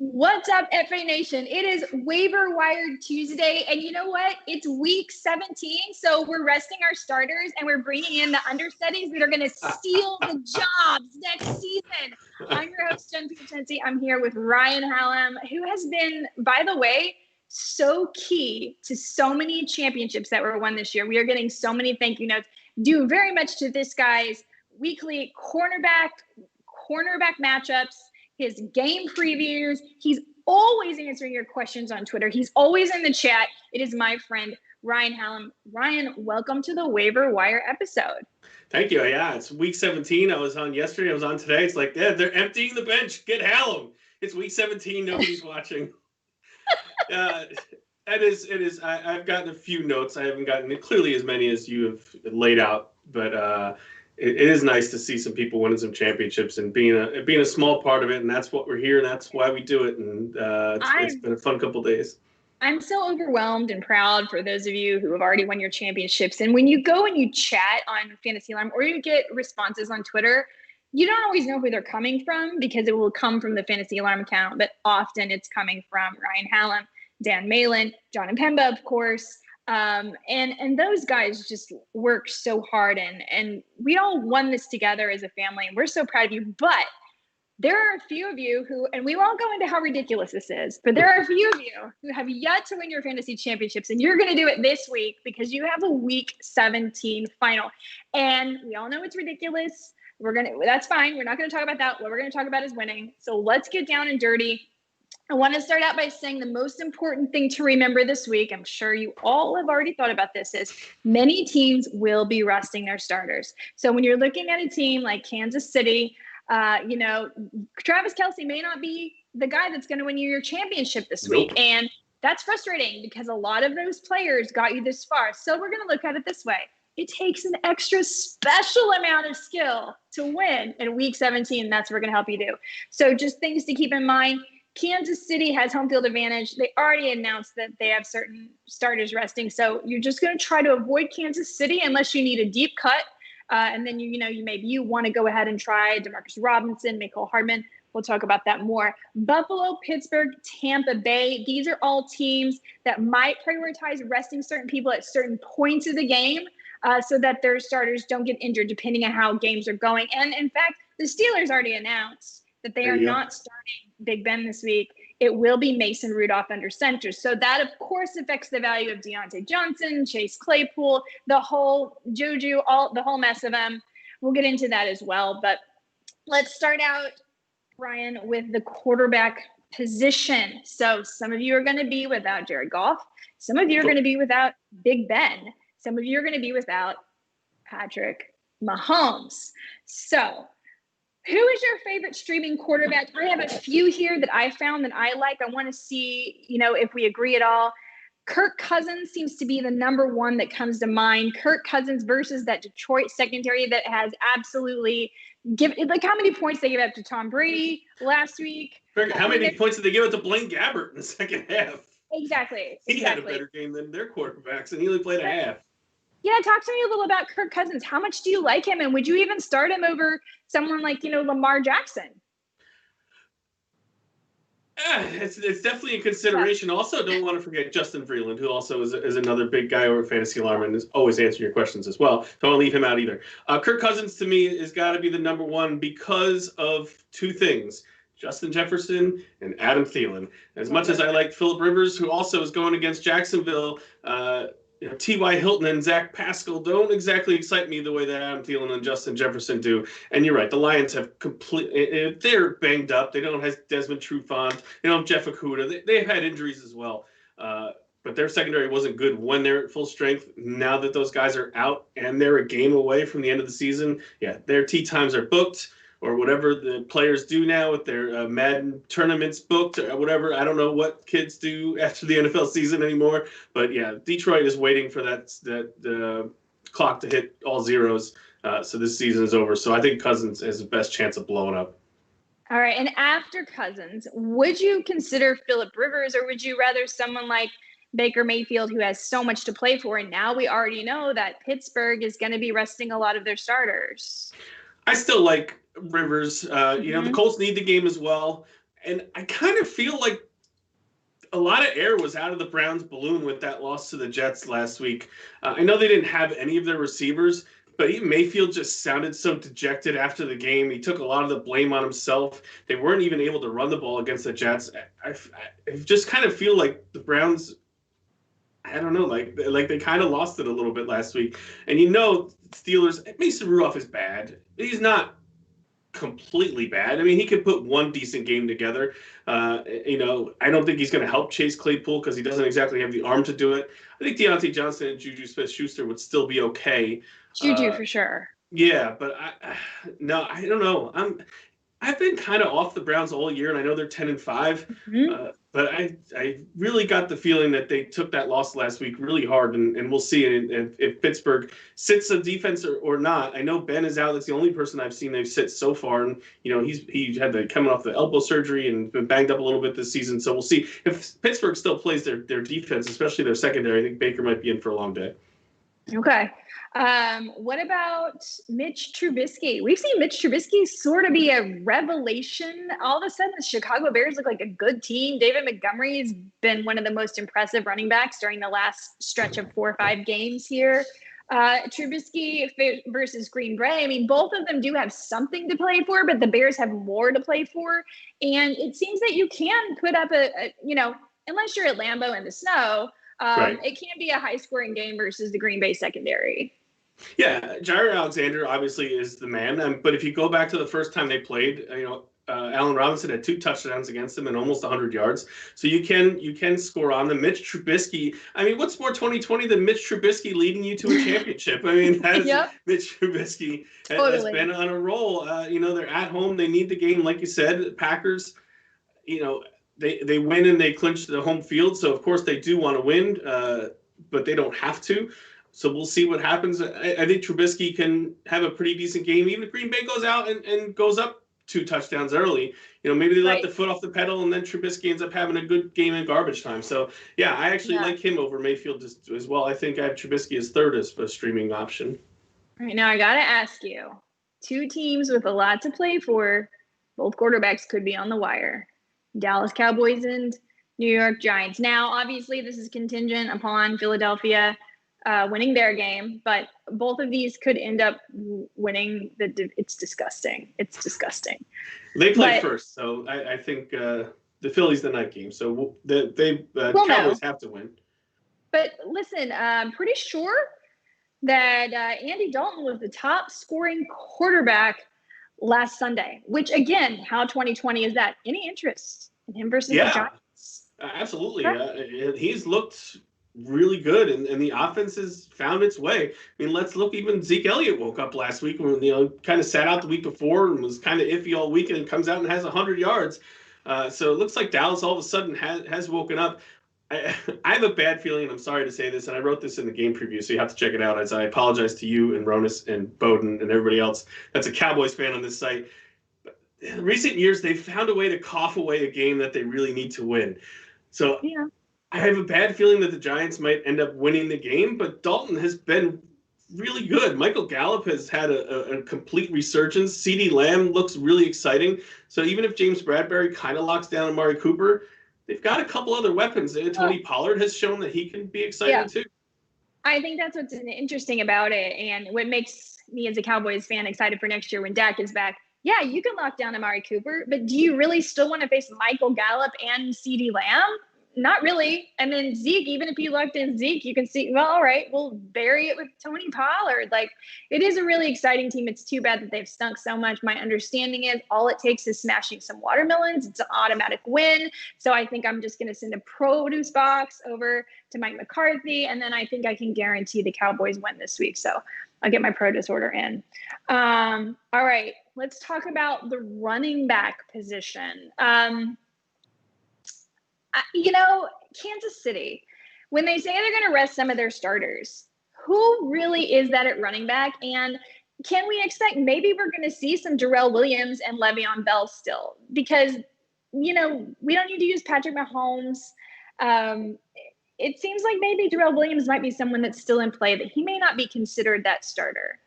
What's up, FA Nation? It is Waiver Wire Tuesday, and you know what? It's week 17, so we're resting our starters, and we're bringing in the understudies that are going to steal the jobs next season. I'm your host, Jen Piacenti. I'm here with Ryan Hallam, who has been, by the way, so key to so many championships that were won this year. We are getting so many thank you notes due very much to this guy's weekly cornerback matchups, his game previews. He's always answering your questions on Twitter. He's always in the chat. It is my friend, Ryan Hallam. Ryan, welcome to the Waiver Wire episode. Thank you. Yeah, it's week 17. I was on yesterday. I was on today. It's like, yeah, they're emptying the bench. Get Hallam. It's week 17. Nobody's watching. It is. I've gotten a few notes. I haven't gotten clearly as many as you have laid out, but it is nice to see some people winning some championships and being a small part of it, and that's what we're here, and that's why we do it. And it's been a fun couple of days. I'm so overwhelmed and proud for those of you who have already won your championships. And when you go and you chat on Fantasy Alarm or you get responses on Twitter, you don't always know who they're coming from because it will come from the Fantasy Alarm account, but often it's coming from Ryan Hallam, Dan Malin, John and Pemba, of course. And those guys just work so hard and we all won this together as a family and we're so proud of you. But there are a few of you who, and we won't go into how ridiculous this is, but there are a few of you who have yet to win your fantasy championships, and you're going to do it this week because you have a week 17 final. And we all know it's ridiculous. That's fine. We're not going to talk about that. What we're going to talk about is winning. So let's get down and dirty. I want to start out by saying the most important thing to remember this week, I'm sure you all have already thought about this, is many teams will be resting their starters. So when you're looking at a team like Kansas City, Travis Kelce may not be the guy that's going to win you your championship this week. And that's frustrating because a lot of those players got you this far. So we're going to look at it this way. It takes an extra special amount of skill to win in week 17. That's what we're going to help you do. So just things to keep in mind. Kansas City has home field advantage. They already announced that they have certain starters resting. So you're just going to try to avoid Kansas City unless you need a deep cut. And then, you want to go ahead and try DeMarcus Robinson, Mecole Hardman. We'll talk about that more. Buffalo, Pittsburgh, Tampa Bay. These are all teams that might prioritize resting certain people at certain points of the game so that their starters don't get injured depending on how games are going. And in fact, the Steelers already announced that they are not starting Big Ben this week. It will be Mason Rudolph under center. So that, of course, affects the value of Deontay Johnson, Chase Claypool, the whole Juju, the whole mess of them. We'll get into that as well. But let's start out, Ryan, with the quarterback position. So some of you are going to be without Jared Goff. Some of you are going to be without Big Ben. Some of you are going to be without Patrick Mahomes. So who is your favorite streaming quarterback? I have a few here that I found that I like. I want to see, if we agree at all. Kirk Cousins seems to be the number one that comes to mind. Kirk Cousins versus that Detroit secondary that has absolutely how many points they gave up to Tom Brady last week. How many points did they give it to Blaine Gabbert in the second half? Exactly. He had a better game than their quarterbacks, and he only played a half. Yeah, talk to me a little about Kirk Cousins. How much do you like him, and would you even start him over someone like, Lamar Jackson? It's definitely a consideration. Yeah. Also, don't want to forget Justin Vreeland, who also is another big guy over Fantasy Alarm and is always answering your questions as well. Don't want to leave him out either. Kirk Cousins, to me, has got to be the number one because of two things. Justin Jefferson and Adam Thielen. As much as I like Phillip Rivers, who also is going against Jacksonville, T.Y. Hilton and Zach Pascal don't exactly excite me the way that Adam Thielen and Justin Jefferson do. And you're right, the Lions have they're banged up. They don't have Desmond Trufant. They don't have Jeff Okudah. They've had injuries as well. But their secondary wasn't good when they're at full strength. Now that those guys are out and they're a game away from the end of the season, their tee times are booked. Or whatever the players do now with their Madden tournaments booked or whatever. I don't know what kids do after the NFL season anymore. But, Detroit is waiting for that clock to hit all zeros. So this season is over. So I think Cousins has the best chance of blowing up. All right. And after Cousins, would you consider Phillip Rivers or would you rather someone like Baker Mayfield who has so much to play for? And now we already know that Pittsburgh is going to be resting a lot of their starters. I still like Rivers. The Colts need the game as well. And I kind of feel like a lot of air was out of the Browns' balloon with that loss to the Jets last week. I know they didn't have any of their receivers, but even Mayfield just sounded so dejected after the game. He took a lot of the blame on himself. They weren't even able to run the ball against the Jets. I just kind of feel like the Browns, I don't know, like they kind of lost it a little bit last week. And Steelers, Mason Rudolph is bad. He's not completely bad. I mean, he could put one decent game together. I don't think he's going to help Chase Claypool because he doesn't exactly have the arm to do it. I think Deontay Johnson and Juju Smith-Schuster would still be okay. Juju for sure. Yeah, but I don't know. I've been kind of off the Browns all year, and I know they're 10-5. Mm-hmm. But I really got the feeling that they took that loss last week really hard, and we'll see if Pittsburgh sits a defense or not. I know Ben is out. That's the only person I've seen they've sit so far, and he had coming off the elbow surgery and been banged up a little bit this season. So we'll see if Pittsburgh still plays their defense, especially their secondary. I think Baker might be in for a long day. Okay. What about Mitch Trubisky? We've seen Mitch Trubisky sort of be a revelation. All of a sudden, the Chicago Bears look like a good team. David Montgomery's been one of the most impressive running backs during the last stretch of 4 or 5 games here. Trubisky versus Green Bay. I mean, both of them do have something to play for, but the Bears have more to play for. And it seems that you can put up unless you're at Lambeau in the snow, right. It can be a high-scoring game versus the Green Bay secondary. Yeah, Jair Alexander obviously is the man. But if you go back to the first time they played, Allen Robinson had 2 touchdowns against him and almost 100 yards. So you can score on them. Mitch Trubisky. I mean, what's more 2020 than Mitch Trubisky leading you to a championship? I mean, yep. Mitch Trubisky has been on a roll. They're at home. They need the game, like you said. Packers, they win and they clinch the home field. So, of course, they do want to win, but they don't have to. So we'll see what happens. I think Trubisky can have a pretty decent game. Even if Green Bay goes out and goes up 2 touchdowns early, maybe they let the foot off the pedal and then Trubisky ends up having a good game in garbage time. So, yeah, I actually like him over Mayfield as well. I think I have Trubisky as third as a streaming option. All right, now I got to ask you, 2 teams with a lot to play for, both quarterbacks could be on the wire. Dallas Cowboys and New York Giants. Now, obviously, this is contingent upon Philadelphia winning their game, but both of these could end up winning. It's disgusting. It's disgusting. They play first, so I think the Phillies the night game. So Cowboys have to win. But listen, I'm pretty sure that Andy Dalton was the top scoring quarterback last Sunday, which again, how 2020 is that? Any interest in him versus the Giants? Absolutely. He's looked really good, and the offense has found its way. I mean, let's look. Even Zeke Elliott woke up last week when kind of sat out the week before and was kind of iffy all week, and comes out and has 100 yards. So it looks like Dallas all of a sudden has woken up. I have a bad feeling, and I'm sorry to say this, and I wrote this in the game preview, so you have to check it out. As I apologize to you and Ronis and Bowden and everybody else that's a Cowboys fan on this site. But in recent years, they've found a way to cough away a game that they really need to win. So yeah. I have a bad feeling that the Giants might end up winning the game, but Dalton has been really good. Michael Gallup has had a complete resurgence. CeeDee Lamb looks really exciting. So even if James Bradbury kind of locks down Amari Cooper, they've got a couple other weapons. Tony Pollard has shown that he can be exciting too. I think that's what's interesting about it, and what makes me as a Cowboys fan excited for next year when Dak is back. Yeah, you can lock down Amari Cooper, but do you really still want to face Michael Gallup and CeeDee Lamb? Not really. And then Zeke, even if you locked in Zeke, you can see, well, all right, we'll bury it with Tony Pollard. Like, it is a really exciting team. It's too bad that they've stunk so much. My understanding is all it takes is smashing some watermelons. It's an automatic win. So I think I'm just going to send a produce box over to Mike McCarthy, and then I think I can guarantee the Cowboys win this week. So I'll get my produce order in. All right, let's talk about the running back position. Kansas City, when they say they're going to rest some of their starters, who really is that at running back? And can we expect maybe we're going to see some Darrell Williams and Le'Veon Bell still? Because, we don't need to use Patrick Mahomes. It seems like maybe Darrell Williams might be someone that's still in play, that he may not be considered that starter.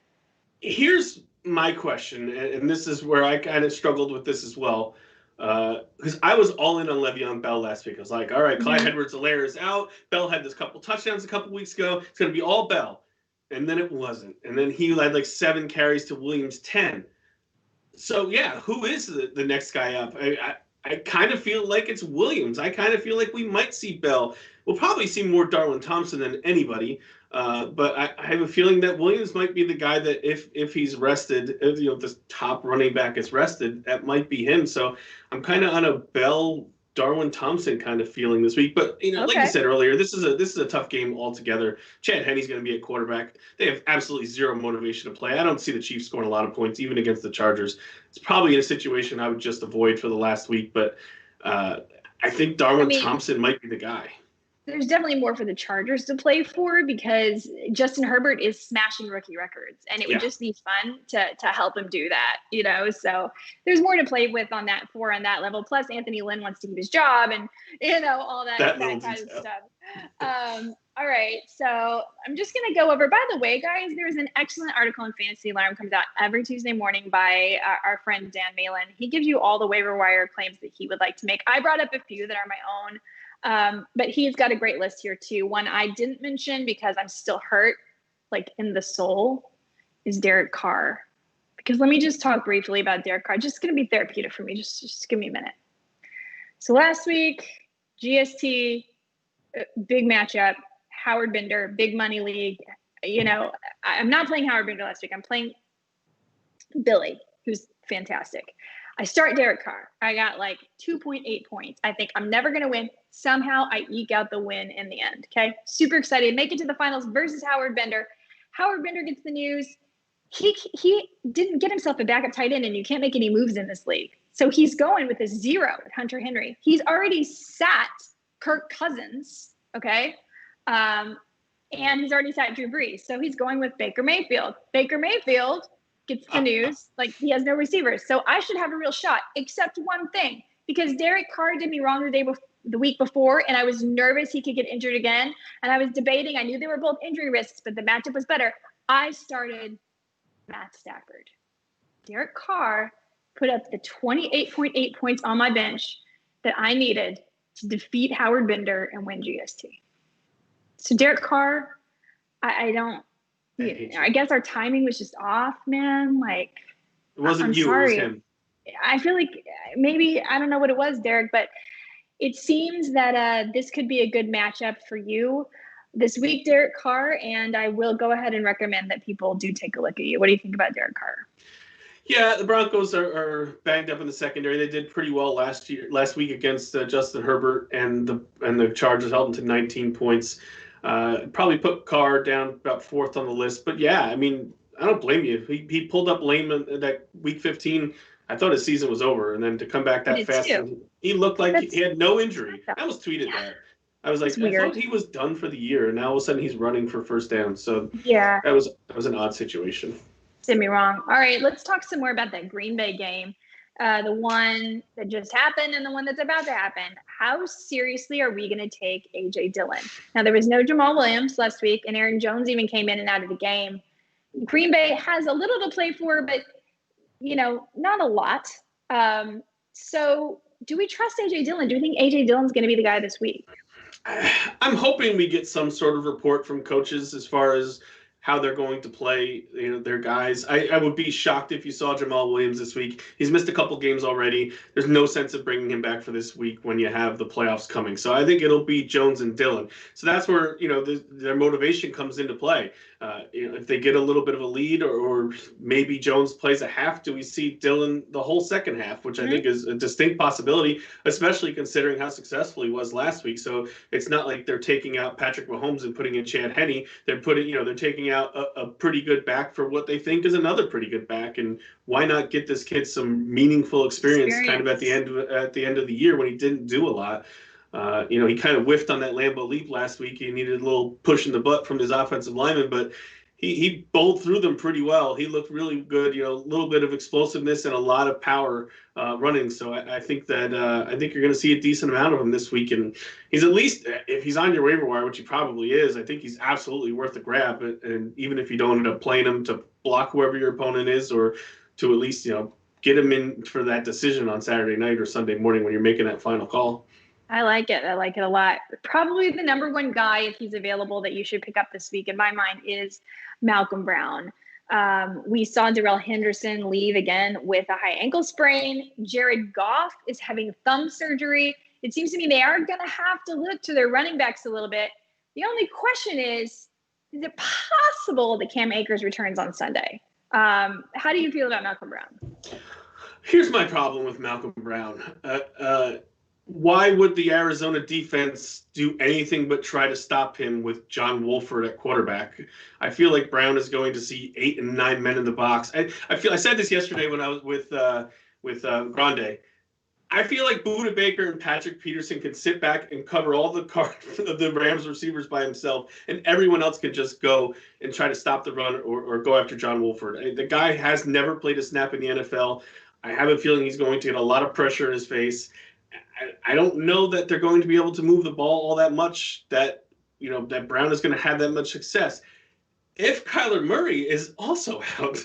Here's my question, and this is where I kind of struggled with this as well. because I was all in on Le'Veon Bell last week. I was like, all right, Clyde Edwards-Helaire is out. Bell had this couple touchdowns a couple weeks ago. It's going to be all Bell. And then it wasn't. And then he had like 7 carries to Williams' 10. So, yeah, who is the next guy up? I kind of feel like it's Williams. I kind of feel like we might see Bell. We'll probably see more Darwin Thompson than anybody. But I have a feeling that Williams might be the guy that if he's rested, if this top running back is rested, that might be him. So I'm kind of on a Bell, Darwin Thompson kind of feeling this week. But like you said earlier, this is a tough game altogether. Chad Henne's going to be at quarterback. They have absolutely zero motivation to play. I don't see the Chiefs scoring a lot of points, even against the Chargers. It's probably in a situation I would just avoid for the last week. But I think Darwin Thompson might be the guy. There's definitely more for the Chargers to play for because Justin Herbert is smashing rookie records, and it would just be fun to help him do that, So there's more to play with on that level. Plus, Anthony Lynn wants to keep his job, and all that kind of stuff. All right, so I'm just gonna go over. By the way, guys, there's an excellent article in Fantasy Alarm comes out every Tuesday morning by our friend Dan Malin. He gives you all the waiver wire claims that he would like to make. I brought up a few that are my own. But he's got a great list here too. One I didn't mention because I'm still hurt, like in the soul, is Derek Carr. Because let me just talk briefly about Derek Carr. Just going to be therapeutic for me. Just give me a minute. So last week, GST, big matchup, Howard Bender, big money league. I'm not playing Howard Bender last week. I'm playing Billy, who's fantastic. I start Derek Carr. I got like 2.8 points. I think I'm never going to win. Somehow I eke out the win in the end. Okay. Super excited. Make it to the finals versus Howard Bender. Howard Bender gets the news. He didn't get himself a backup tight end, and you can't make any moves in this league. So he's going with a 0 with Hunter Henry. He's already sat Kirk Cousins. Okay. And he's already sat Drew Brees. So he's going with Baker Mayfield. Baker Mayfield gets the news, like he has no receivers. So I should have a real shot, except one thing, because Derek Carr did me wrong the week before, and I was nervous he could get injured again. And I was debating. I knew they were both injury risks, but the matchup was better. I started Matt Stafford. Derek Carr put up the 28.8 points on my bench that I needed to defeat Howard Bender and win GST. So Derek Carr, I guess our timing was just off, man. Like, it wasn't you, sorry. It was him. I feel like maybe, I don't know what it was, Derek, but it seems that this could be a good matchup for you this week, Derek Carr, and I will go ahead and recommend that people do take a look at you. What do you think about Derek Carr? Yeah, the Broncos are banged up in the secondary. They did pretty well last week against Justin Herbert, and the Chargers held them to 19 points. Probably put Carr down about 4th on the list. But yeah, I mean, I don't blame you. He pulled up lame in that week 15. I thought his season was over. And then to come back that fast, he looked like he had no injury. I almost tweeted that. I was like, I thought he was done for the year. And now all of a sudden he's running for first down. So yeah, that was an odd situation. Did me wrong. All right, let's talk some more about that Green Bay game. The one that just happened and the one that's about to happen. How seriously are we going to take A.J. Dillon? Now, there was no Jamal Williams last week, and Aaron Jones even came in and out of the game. Green Bay has a little to play for, but, not a lot. So do we trust A.J. Dillon? Do you think A.J. Dillon's going to be the guy this week? I'm hoping we get some sort of report from coaches as far as how they're going to play, their guys. I would be shocked if you saw Jamal Williams this week. He's missed a couple games already. There's no sense of bringing him back for this week when you have the playoffs coming. So I think it'll be Jones and Dillon. So that's where, their motivation comes into play. If they get a little bit of a lead or maybe Jones plays a half, do we see Dillon the whole second half, which I think is a distinct possibility, especially considering how successful he was last week. So it's not like they're taking out Patrick Mahomes and putting in Chad Henne. They're taking out a pretty good back for what they think is another pretty good back. And why not get this kid some meaningful experience kind of at the end of the year when he didn't do a lot? He kind of whiffed on that Lambeau leap last week. He needed a little push in the butt from his offensive lineman, but he bowled through them pretty well. He looked really good, a little bit of explosiveness and a lot of power running. So I think that you're going to see a decent amount of him this week. And he's at least, if he's on your waiver wire, which he probably is, I think he's absolutely worth the grab. And even if you don't end up playing him to block whoever your opponent is or to at least, get him in for that decision on Saturday night or Sunday morning when you're making that final call. I like it. I like it a lot. Probably the number one guy, if he's available, that you should pick up this week, in my mind, is Malcolm Brown. We saw Darrell Henderson leave again with a high ankle sprain. Jared Goff is having thumb surgery. It seems to me they are going to have to look to their running backs a little bit. The only question is it possible that Cam Akers returns on Sunday? How do you feel about Malcolm Brown? Here's my problem with Malcolm Brown. Why would the Arizona defense do anything but try to stop him with John Wolford at quarterback? I feel like Brown is going to see 8 and 9 men in the box. I said this yesterday when I was with Grande. I feel like Budda Baker and Patrick Peterson can sit back and cover all the Rams receivers by himself, and everyone else can just go and try to stop the run or go after John Wolford. The guy has never played a snap in the NFL. I have a feeling he's going to get a lot of pressure in his face. I don't know that they're going to be able to move the ball all that much, that Brown is going to have that much success. If Kyler Murray is also out,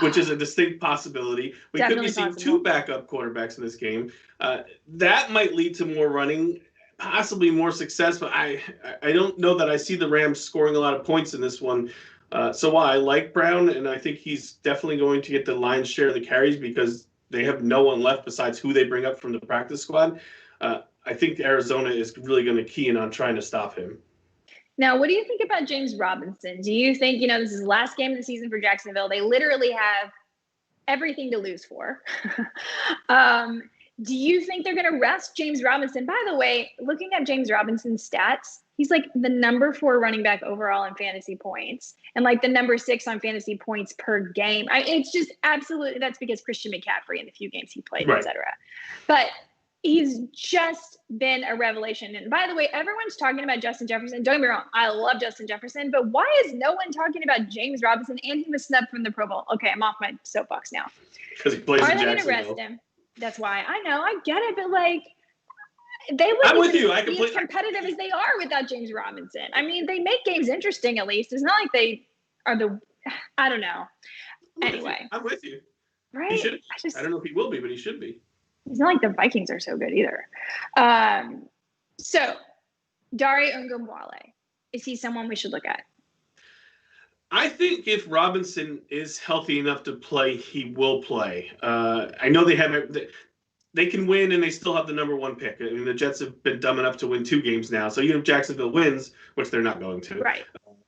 which is a distinct possibility, we could be seeing 2 backup quarterbacks in this game. That might lead to more running, possibly more success, but I don't know that I see the Rams scoring a lot of points in this one. So while I like Brown, and I think he's definitely going to get the lion's share of the carries because they have no one left besides who they bring up from the practice squad, I think Arizona is really going to key in on trying to stop him. Now, what do you think about James Robinson? Do you think, this is the last game of the season for Jacksonville? They literally have everything to lose for. Do you think they're going to rest James Robinson? By the way, looking at James Robinson's stats, he's like the number 4 running back overall in fantasy points and like the number 6 on fantasy points per game. It's just absolutely, that's because Christian McCaffrey in the few games he played, et cetera. But he's just been a revelation. And by the way, everyone's talking about Justin Jefferson. Don't get me wrong, I love Justin Jefferson, but why is no one talking about James Robinson? And he was snubbed from the Pro Bowl. Okay, I'm off my soapbox now. Because he plays in Jacksonville. Are they going to rest him? That's why. I know, I get it, but like, they I'm with you. be as competitive as they are without James Robinson. I mean, they make games interesting at least. It's not like they are I don't know. Anyway. I'm with you. Right? He should. I don't know if he will be, but he should be. It's not like the Vikings are so good either. So, Dare Ogunbowale, is he someone we should look at? I think if Robinson is healthy enough to play, he will play. I know they can win and they still have the number 1 pick. I mean, the Jets have been dumb enough to win 2 games now. So even if Jacksonville wins, which they're not going to, right,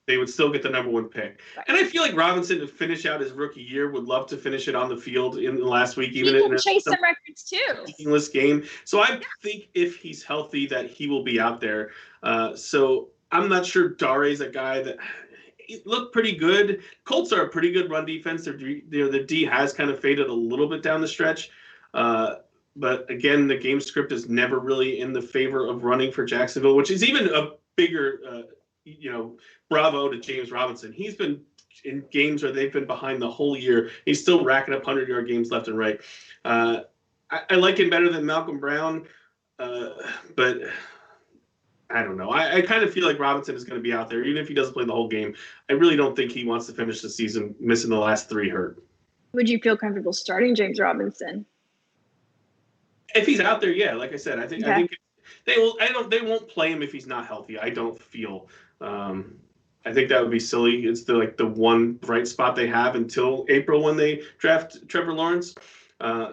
they would still get the number 1 pick. Right. And I feel like Robinson, to finish out his rookie year, would love to finish it on the field in the last week. Even he can chase some records too. Meaningless game. So I think if he's healthy, that he will be out there. So I'm not sure Dare's a guy that looked pretty good. Colts are a pretty good run defense. The D has kind of faded a little bit down the stretch. But again, the game script is never really in the favor of running for Jacksonville, which is even a bigger, bravo to James Robinson. He's been in games where they've been behind the whole year. He's still racking up 100-yard games left and right. I like him better than Malcolm Brown, but I don't know. I kind of feel like Robinson is going to be out there, even if he doesn't play the whole game. I really don't think he wants to finish the season missing the last 3 hurt. Would you feel comfortable starting James Robinson? If he's out there, yeah. Like I said, I think they will. They won't play him if he's not healthy. I don't feel. I think that would be silly. It's the one bright spot they have until April when they draft Trevor Lawrence.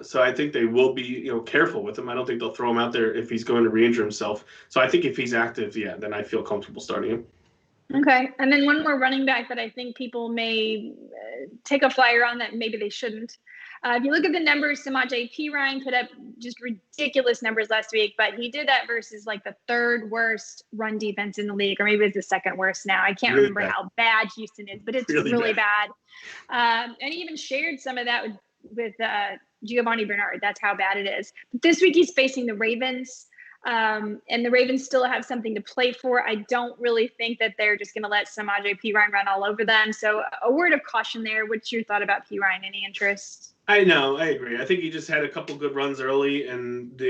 So I think they will be, careful with him. I don't think they'll throw him out there if he's going to re-injure himself. So I think if he's active, then I feel comfortable starting him. Okay. And then one more running back that I think people may take a flyer on that maybe they shouldn't. If you look at the numbers, Samaje Perine put up just ridiculous numbers last week, but he did that versus like the 3rd worst run defense in the league, or maybe it's the 2nd worst now. I can't remember how bad Houston is, but it's really bad. And he even shared some of that with Giovanni Bernard. That's how bad it is. But this week he's facing the Ravens. And the Ravens still have something to play for. I don't really think that they're just going to let Samaje Perine run all over them. So a word of caution there. What's your thought about Perine? Any interest? I know. I agree. I think he just had a couple good runs early, and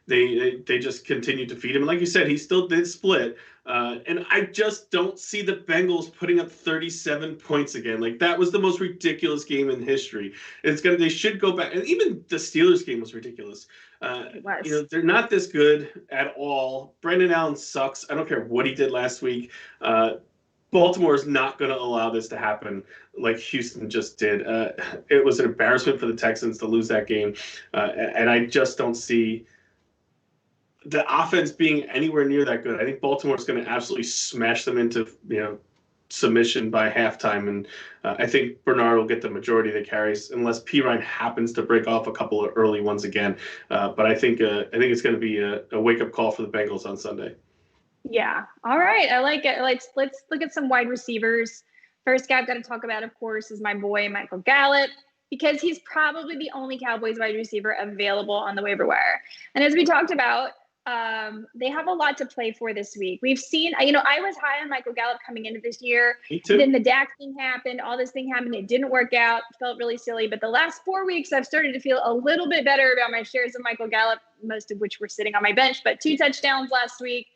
they just continued to feed him. And like you said, he still did split. And I just don't see the Bengals putting up 37 points again. Like, that was the most ridiculous game in history. They should go back. And even the Steelers game was ridiculous. They're not this good at all. Brendan Allen sucks. I don't care what he did last week. Baltimore is not going to allow this to happen like Houston just did. It was an embarrassment for the Texans to lose that game. And I just don't see the offense being anywhere near that good. I think Baltimore is going to absolutely smash them into, submission by halftime. And I think Bernard will get the majority of the carries unless Pirine happens to break off a couple of early ones again. But I think it's going to be a wake-up call for the Bengals on Sunday. Yeah. All right. I like it. Let's look at some wide receivers. First guy I've got to talk about, of course, is my boy, Michael Gallup, because he's probably the only Cowboys wide receiver available on the waiver wire. And as we talked about, they have a lot to play for this week. We've seen, I was high on Michael Gallup coming into this year. Me too. Then the Dak thing happened. All this thing happened. It didn't work out. Felt really silly. But the last 4 weeks, I've started to feel a little bit better about my shares of Michael Gallup, most of which were sitting on my bench. But 2 touchdowns last week.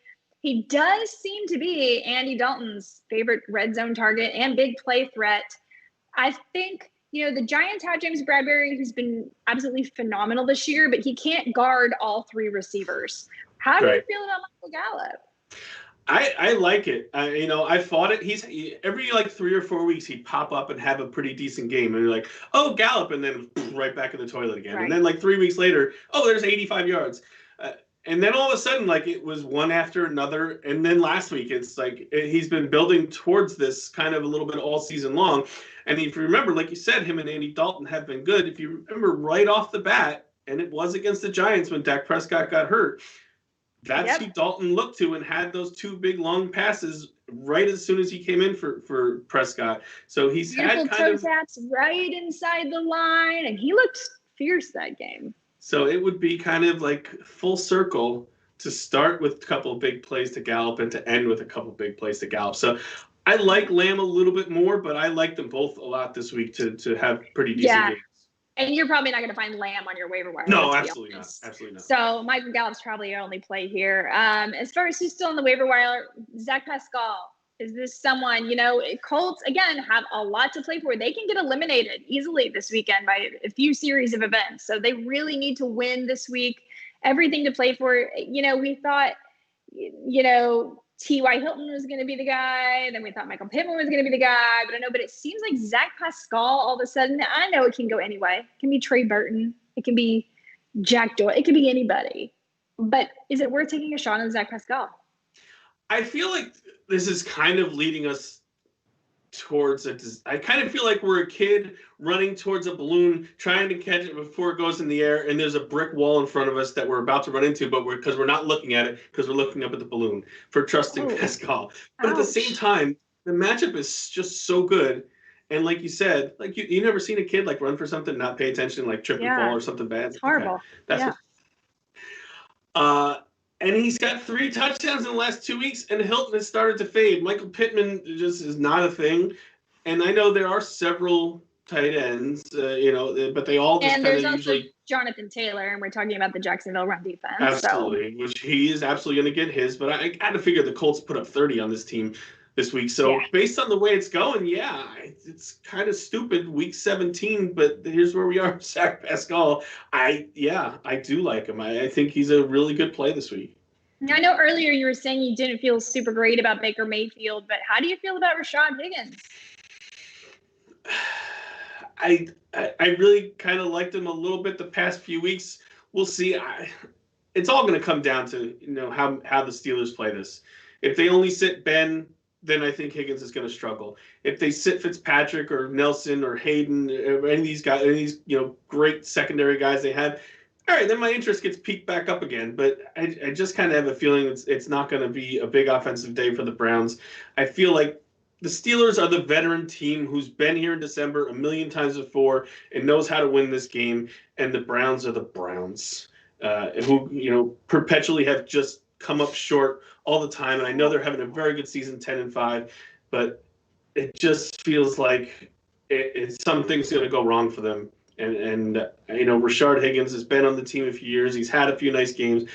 He does seem to be Andy Dalton's favorite red zone target and big play threat. I think, the Giants have James Bradbury, who's been absolutely phenomenal this year, but he can't guard all 3 receivers. How do you feel about Michael Gallup? I like it. I fought it. He's every 3 or 4 weeks he'd pop up and have a pretty decent game, and you're like, oh, Gallup, and then right back in the toilet again. Right. And then 3 weeks later, oh, there's 85 yards. And then all of a sudden, it was one after another. And then last week, it's he's been building towards this kind of a little bit all season long. And if you remember, like you said, him and Andy Dalton have been good. If you remember right off the bat, and it was against the Giants when Dak Prescott got hurt, that's who Dalton looked to and had those 2 big long passes right as soon as he came in for Prescott. So he's had kind of taps right inside the line, and he looked fierce that game. So it would be kind of full circle to start with a couple of big plays to Gallup and to end with a couple of big plays to Gallup. So I like Lamb a little bit more, but I like them both a lot this week to have pretty decent games. And you're probably not going to find Lamb on your waiver wire. No, absolutely not. Absolutely not. So Michael Gallup's probably your only play here. As far as who's still on the waiver wire, Zach Pascal. Is this someone, Colts, again, have a lot to play for. They can get eliminated easily this weekend by a few series of events. So they really need to win this week. Everything to play for. We thought, T.Y. Hilton was going to be the guy. Then we thought Michael Pittman was going to be the guy. But it seems like Zach Pascal all of a sudden. I know it can go anyway. It can be Trey Burton. It can be Jack Doyle. It can be anybody. But is it worth taking a shot on Zach Pascal? I feel like this is kind of leading us towards I kind of feel like we're a kid running towards a balloon, trying to catch it before it goes in the air, and there's a brick wall in front of us that we're about to run into, but because we're not looking at it, because we're looking up at the balloon for trusting Pascal. But at the same time, the matchup is just so good. And like you said, you never seen a kid run for something, not pay attention, trip and fall or something bad. It's horrible. That's and he's got 3 touchdowns in the last 2 weeks, and Hilton has started to fade. Michael Pittman just is not a thing. And I know there are several tight ends, but they all just kind of usually. And there's also Jonathan Taylor, and we're talking about the Jacksonville run defense. Absolutely, which he is absolutely going to get his. But I got to figure the Colts put up 30 on this team this week. So based on the way it's going, it's kind of stupid. Week 17, but here's where we are. Zach Pascal. I do like him. I think he's a really good play this week. I know earlier you were saying you didn't feel super great about Baker Mayfield, but how do you feel about Rashawn Higgins? I really kind of liked him a little bit the past few weeks. We'll see. It's all going to come down to how the Steelers play this. If they only sit Ben, then I think Higgins is going to struggle. If they sit Fitzpatrick or Nelson or Hayden or any of these guys, great secondary guys they have, all right, then my interest gets peaked back up again. But I just kind of have a feeling it's not going to be a big offensive day for the Browns. I feel like the Steelers are the veteran team who's been here in December a million times before and knows how to win this game. And the Browns are the Browns, who perpetually have just come up short all the time. And I know they're having a very good season, 10-5, but it just feels like something's going to go wrong for them And Rashawn Higgins has been on the team a few years. He's had a few nice games.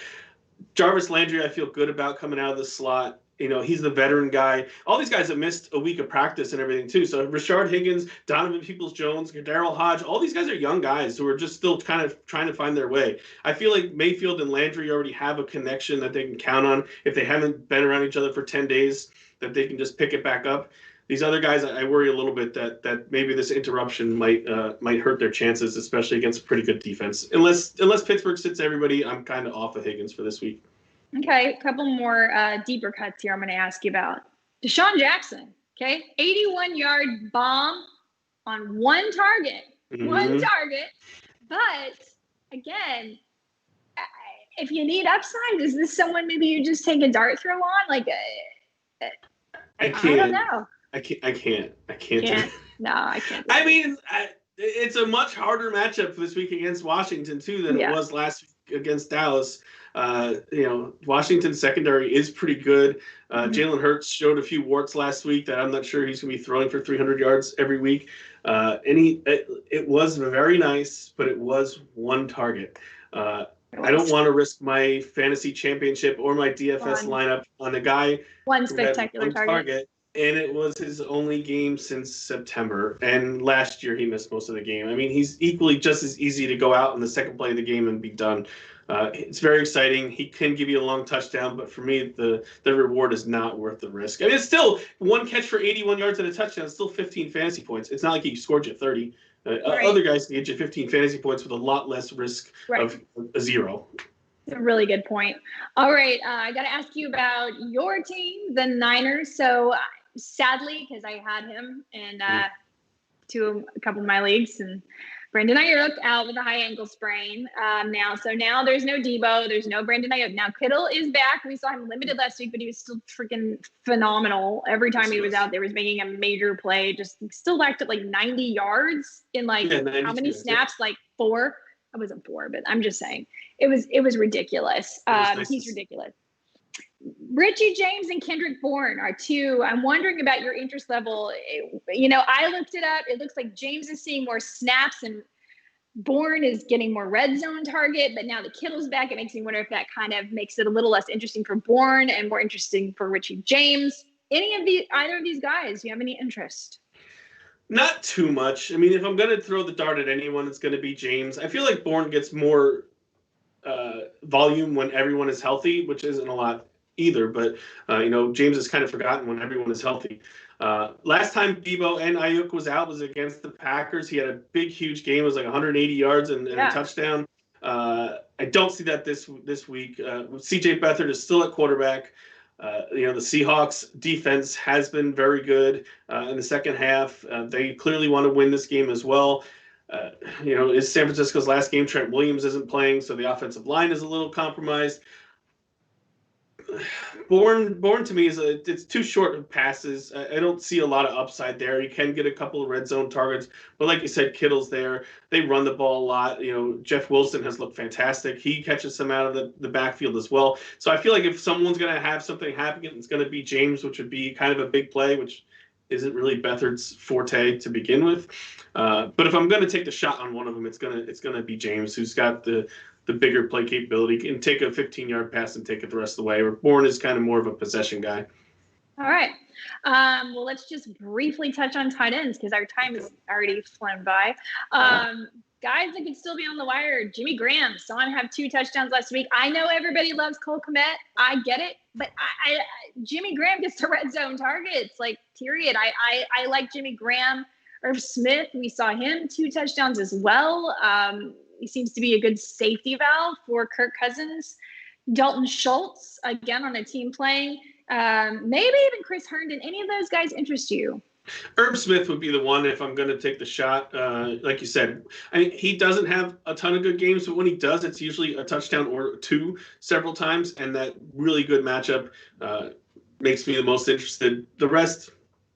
Jarvis Landry, I feel good about coming out of the slot. He's the veteran guy. All these guys have missed a week of practice and everything too. So Rashawn Higgins, Donovan Peoples-Jones, Daryl Hodge, all these guys are young guys who are just still kind of trying to find their way. I feel like Mayfield and Landry already have a connection that they can count on. If they haven't been around each other for 10 days, that they can just pick it back up. These other guys, I worry a little bit that maybe this interruption might hurt their chances, especially against a pretty good defense. Unless Pittsburgh sits everybody, I'm kind of off of Higgins for this week. Okay, a couple more deeper cuts here I'm going to ask you about. Desean Jackson, okay? 81-yard bomb on one target. Mm-hmm. One target. But, again, if you need upside, is this someone maybe you just take a dart throw on? Like, I can't. I don't know. I can't. No, I can't. I mean, it's a much harder matchup this week against Washington, too, than it was last week against Dallas. Washington's secondary is pretty good. Jalen Hurts showed a few warts last week that I'm not sure he's going to be throwing for 300 yards every week. And it was very nice, but it was one target. I don't want to risk my fantasy championship or my DFS lineup on a guy one spectacular target. And it was his only game since September. And last year he missed most of the game. I mean, he's equally just as easy to go out in the second play of the game and be done. It's very exciting. He can give you a long touchdown, but for me, the reward is not worth the risk. I mean, it's still one catch for 81 yards and a touchdown. It's still 15 fantasy points. It's not like he scored you 30. Other guys can get you 15 fantasy points with a lot less risk of a zero. That's a really good point. All right, I got to ask you about your team, the Niners. So sadly, because I had him in a couple of my leagues, and Brandon Ayuk out with a high ankle sprain now. So now there's no Debo. There's no Brandon Ayuk. Now Kittle is back. We saw him limited last week, but he was still freaking phenomenal. Every time he was out there, was making a major play. Just still lacked at like 90 yards in how many snaps? Like 4. It wasn't 4, but I'm just saying it was ridiculous. He's ridiculous. Richie James and Kendrick Bourne are 2. I'm wondering about your interest level. I looked it up. It looks like James is seeing more snaps and Bourne is getting more red zone target, but now the Kittle's back. It makes me wonder if that kind of makes it a little less interesting for Bourne and more interesting for Richie James. Either of these guys, do you have any interest? Not too much. I mean, if I'm going to throw the dart at anyone, it's going to be James. I feel like Bourne gets more volume when everyone is healthy, which isn't a lot either, but James is kind of forgotten when everyone is healthy. Last time Debo and Ayuk was out was against the Packers. He had a big, huge game. It was like 180 yards and a touchdown. I don't see that this week. CJ Beathard is still at quarterback. The Seahawks defense has been very good in the second half. They clearly want to win this game as well. It's San Francisco's last game. Trent Williams isn't playing, so the offensive line is a little compromised. Bourne to me it's too short of passes. I don't see a lot of upside there. You can get a couple of red zone targets, but like you said, Kittle's there. They run the ball a lot. Jeff Wilson has looked fantastic. He catches some out of the backfield as well. So I feel like if someone's going to have something happen, it's going to be James, which would be kind of a big play, which isn't really Beathard's forte to begin with. But if I'm going to take the shot on one of them, it's gonna be James, who's got the bigger play capability, can take a 15-yard pass and take it the rest of the way. Where Bourne is kind of more of a possession guy. All right. Well, let's just briefly touch on tight ends because our time is already flown by. Guys that could still be on the wire. Jimmy Graham saw him have 2 touchdowns last week. I know everybody loves Cole Kmet. I get it. But Jimmy Graham gets to red zone targets, period. I like Jimmy Graham. Irv Smith, we saw him 2 touchdowns as well. He seems to be a good safety valve for Kirk Cousins. Dalton Schultz, again, on a team playing. Maybe even Chris Herndon. Any of those guys interest you? Irv Smith would be the one if I'm going to take the shot. Like you said, he doesn't have a ton of good games, but when he does, it's usually a touchdown or 2 several times, and that really good matchup makes me the most interested. The rest,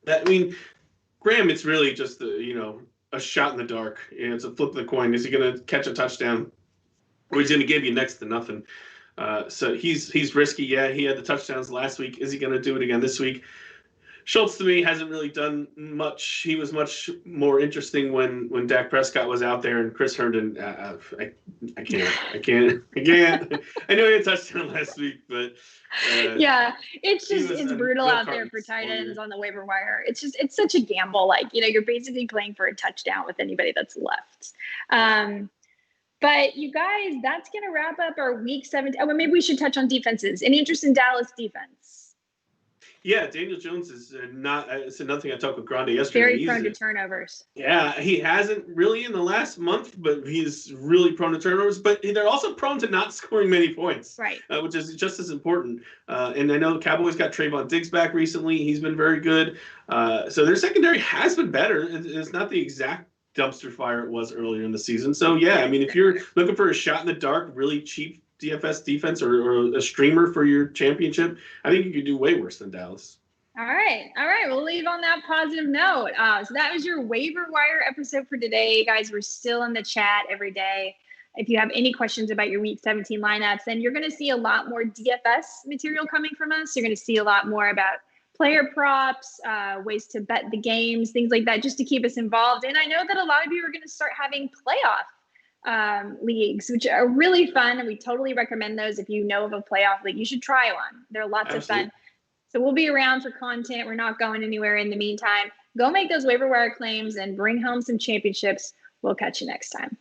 Graham, it's really just a shot in the dark. It's a flip of the coin. Is he going to catch a touchdown, or he's going to give you next to nothing? So he's risky. Yeah, he had the touchdowns last week. Is he going to do it again this week? Schultz to me hasn't really done much. He was much more interesting when Dak Prescott was out there, and Chris Herndon. I can't. I know he had a touchdown last week, but yeah, it's brutal out there for tight ends on the waiver wire. It's such a gamble. Like, you're basically playing for a touchdown with anybody that's left. But you guys, that's going to wrap up our week 17. Oh, well, maybe we should touch on defenses. Any interest in Dallas defense? Yeah, Daniel Jones is not. It's another thing I talked with Grande yesterday. Very prone to turnovers. Yeah, he hasn't really in the last month, but he's really prone to turnovers. But they're also prone to not scoring many points, right? Which is just as important. And I know the Cowboys got Trayvon Diggs back recently. He's been very good. So their secondary has been better. It's not the exact dumpster fire it was earlier in the season. So yeah, I mean, if you're looking for a shot in the dark, really cheap DFS defense or a streamer for your championship, I think you could do way worse than Dallas. All right. We'll leave on that positive note. So that was your waiver wire episode for today. Guys, we're still in the chat every day. If you have any questions about your week 17 lineups, then you're going to see a lot more DFS material coming from us. You're going to see a lot more about player props, ways to bet the games, things like that, just to keep us involved. And I know that a lot of you are going to start having playoff leagues, which are really fun, and we totally recommend those. If you know of a playoff league, you should try one. They're lots of fun. So we'll be around for content. We're not going anywhere in the meantime. Go make those waiver wire claims and bring home some championships. We'll catch you next time.